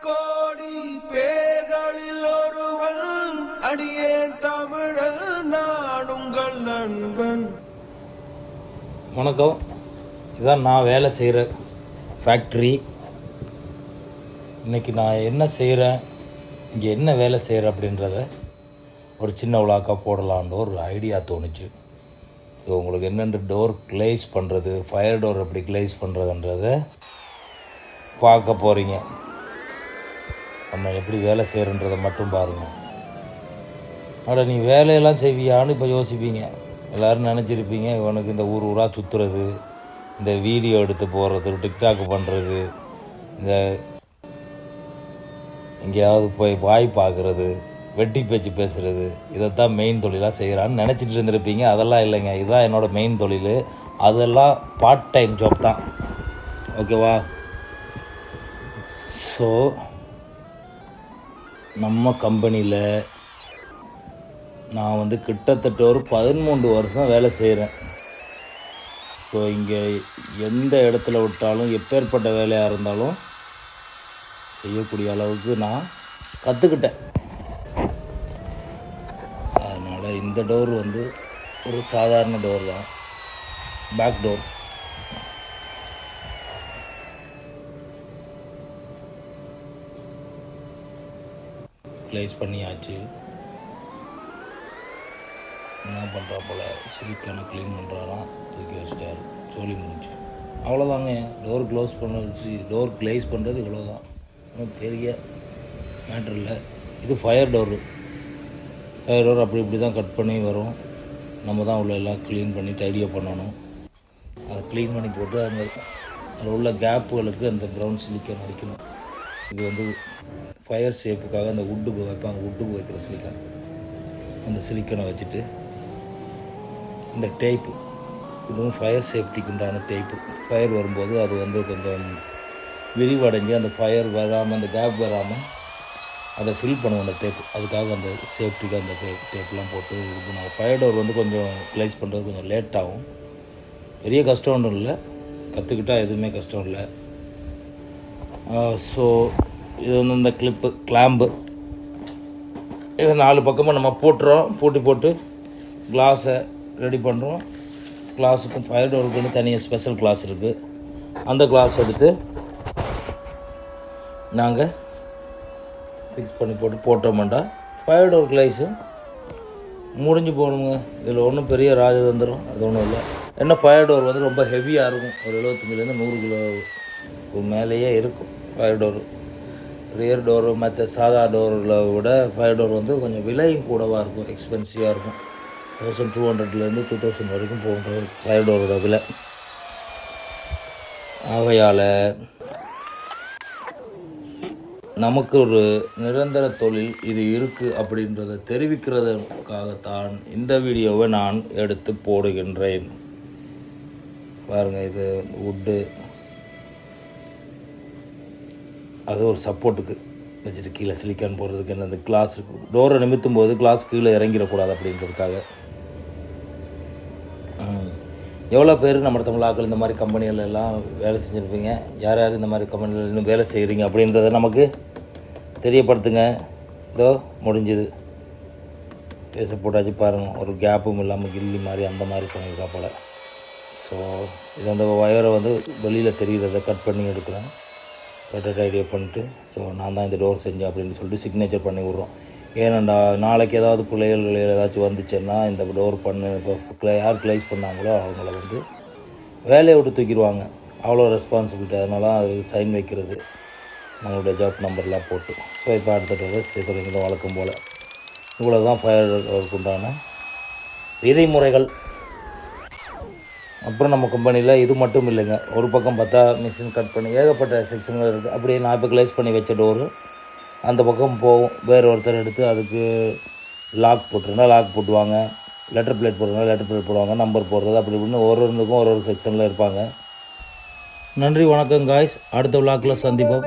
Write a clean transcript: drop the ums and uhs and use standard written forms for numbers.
கோடி பேர்களில் ஒருவன் அடியேன் தமிழன் நான் உங்கள் நண்பன். வணக்கம். இதான் நான் வேலை செய்கிற ஃபேக்ட்ரி. இன்றைக்கி நான் என்ன செய்கிறேன், இங்கே என்ன வேலை செய்கிறேன் அப்படின்றத ஒரு சின்ன விழாக்கா போடலான்னு ஒரு ஐடியா தோணுச்சு. ஸோ உங்களுக்கு என்னென்ன டோர் க்ளேஸ் பண்ணுறது, ஃபயர் டோர் எப்படி க்ளேஸ் பண்ணுறதுன்றதை பார்க்க போகிறீங்க. நம்ம எப்படி வேலை செய்கிறன்றதை மட்டும் பாருங்கள். ஆனால் நீ வேலையெல்லாம் செய்வியான்னு இப்போ யோசிப்பீங்க. எல்லோரும் நினச்சிருப்பீங்க, இவனுக்கு இந்த ஊர் ஊராக சுற்றுறது, இந்த வீடியோ எடுத்து போடுறது, டிக்டாக் பண்ணுறது, இந்த எங்கேயாவது போய் வாய் பார்க்குறது, வெட்டி பேச்சு பேசுகிறது, இதைத்தான் மெயின் தொழிலாக செய்கிறான்னு நினச்சிட்டு இருந்திருப்பீங்க. அதெல்லாம் இல்லைங்க, இதுதான் என்னோடய மெயின் தொழில். அதெல்லாம் பார்ட் டைம் ஜாப் தான். ஓகேவா? ஸோ நம்ம கம்பெனியில் நான் கிட்டத்தட்ட ஒரு 13 வருஷம் வேலை செய்கிறேன். ஸோ இங்கே எந்த இடத்துல விட்டாலும், எப்பேற்பட்ட வேலையாக இருந்தாலும் செய்யக்கூடிய அளவுக்கு நான் கற்றுக்கிட்டேன். அதனால் இந்த டோர் ஒரு சாதாரண டோர் தான், பேக் டோர். க்ளேஸ் பண்ணியாச்சு. என்ன பண்ணுறா போல் சிலிக்கான க்ளீன் பண்ணுறாராம், தூக்கி வச்சிட்டாரு, சொல்லி முடிஞ்சு. அவ்வளோதாங்க. டோர் க்ளோஸ் பண்ணி டோர் க்ளேஸ் பண்ணுறது இவ்வளோதான், பெரிய மேட்ரு இல்லை. இது ஃபயர் டோரு. ஃபயர் டோர் அப்படி இப்படி தான் கட் பண்ணி வரும். நம்ம தான் உள்ள எல்லாம் க்ளீன் பண்ணி டைடியாக பண்ணணும். அதை க்ளீன் பண்ணி போட்டு அதில் உள்ள கேப்புகளுக்கு அந்த ப்ரௌன் சிலிக்கான் அடிக்கணும். இது ஃபயர் சேஃபுக்காக அந்த வுட்டுக்கு வைப்பாங்க, வுட்டுக்கு வைக்கிற சிலிக்கான். அந்த சிலிக்கனை வச்சுட்டு இந்த டேப்பு, இதுவும் ஃபயர் சேஃப்டிக்கு உண்டான டேப்பு. ஃபயர் வரும்போது அது கொஞ்சம் விரிவடைஞ்சு அந்த ஃபயர் வராமல், அந்த கேப் வராமல் அதை ஃபில் பண்ணுவோம் அந்த டேப்பு. அதுக்காக அந்த சேஃப்டிக்கு அந்த டேப்லாம் போட்டு இது பண்ணுவோம். ஃபயர் டோர் கொஞ்சம் க்ளேஸ் பண்ணுறது கொஞ்சம் லேட் ஆகும். பெரிய கஷ்டம் ஒன்றும் இல்லை, கற்றுக்கிட்டால் எதுவுமே கஷ்டம் இல்லை. ஸோ இது இந்த கிளாம்பு இது 4 பக்கமும் நம்ம போட்டு கிளாஸை ரெடி பண்ணுறோம். கிளாஸுக்கும் ஃபயர் டோருக்குன்னு தனியாக ஸ்பெஷல் கிளாஸ் இருக்குது. அந்த கிளாஸ் எடுத்து நாங்கள் ஃபிக்ஸ் பண்ணி போட்டோம்டா ஃபயர் டோர் கிளாஸு முடிஞ்சு போகணுங்க. இதில் ஒன்றும் பெரிய ராஜதந்திரம் அது ஒன்றும் இல்லை. என்ன, ஃபயர் டோர் ரொம்ப ஹெவியாக இருக்கும். ஒரு 75 100 கிலோ மேலேயே இருக்கும் ஃபயர் டோரு. ரியர் டோரு மற்ற சாதா டோரில் விட ஃபயர் டோர் கொஞ்சம் விலையும் கூடவாக இருக்கும், எக்ஸ்பென்சிவாக இருக்கும். 1200 2000 வரைக்கும் போகும் ஃபயர் டோரோட விலை. ஆகையால் நமக்கு ஒரு நிரந்தர தொழில் இது இருக்குது அப்படின்றத தெரிவிக்கிறதுக்காகத்தான் இந்த வீடியோவை நான் எடுத்து போடுகின்றேன். பாருங்கள், இது வுட்டு, அது ஒரு சப்போர்ட்டுக்கு வச்சுட்டு கீழே சிலிக்கான் போடுறதுக்கு. என்ன, அந்த கிளாஸ் டோரை நிமித்தும் போது கிளாஸ் கீழே இறங்கிடக்கூடாது அப்படின்றதுக்காக. எவ்வளோ பேர் நம்ம தமிழாக்கள் இந்த மாதிரி கம்பெனிகள் எல்லாம் வேலை செஞ்சுருப்பீங்க. யார் யார் இந்த மாதிரி கம்பெனிகள் இன்னும் வேலை செய்கிறீங்க அப்படின்றத நமக்கு தெரியப்படுத்துங்க. இதோ முடிஞ்சுது, பேச போட்டாச்சு. பாருங்கள், ஒரு கேப்பும் இல்லாமல் கில்லி மாதிரி அந்த மாதிரி பண்ணியிருக்கா போல். ஸோ இது அந்த வயரை வெளியில் தெரிகிறத கட் பண்ணி எடுக்கிறேன். கரெக்டாக ஐடியா பண்ணிட்டு, ஸோ நான் தான் இந்த டோர் செஞ்சேன் அப்படின்னு சொல்லிட்டு சிக்னேச்சர் பண்ணி விட்றோம். ஏன்னாண்டா நாளைக்கு ஏதாவது பிள்ளைகள் ஏதாச்சும் வந்துச்சுன்னா இந்த டோர் பண்ணு, இப்போ யார் க்ளைஸ் பண்ணாங்களோ அவங்கள வேலையை விட்டு தூக்கிடுவாங்க. அவ்வளோ ரெஸ்பான்சிபிலிட்டி. அதனால அது சைன் வைக்கிறது, நம்மளுடைய ஜாப் நம்பர்லாம் போட்டு. ஸோ இப்போ அடுத்த டோர் சேர்த்துறீங்க வழக்கம் போல். இவ்வளோ தான் ஃபயர் டோருக்கு உண்டான விதிமுறைகள். அப்புறம் நம்ம கம்பெனியில் இது மட்டும் இல்லைங்க, ஒரு பக்கம் பார்த்தா மிஷின் கட் பண்ணி ஏகப்பட்ட செக்ஷன்கள் இருக்குது. அப்படியே நான் இப்போ க்ளேஸ் பண்ணி வச்ச டோரு அந்த பக்கம் போகும். வேறு ஒருத்தர் எடுத்து அதுக்கு லாக் போட்டுருந்தா லாக் போட்டுவாங்க, லெட்டர் பிளேட் போடுறதுனா லெட்டர் பிளேட் போடுவாங்க, நம்பர் போடுறது, அப்படி இப்படின்னு ஒரு செக்ஷனில் இருப்பாங்க. நன்றி, வணக்கம் காய்ஸ். அடுத்த விழாக்கில் சந்திப்போம்.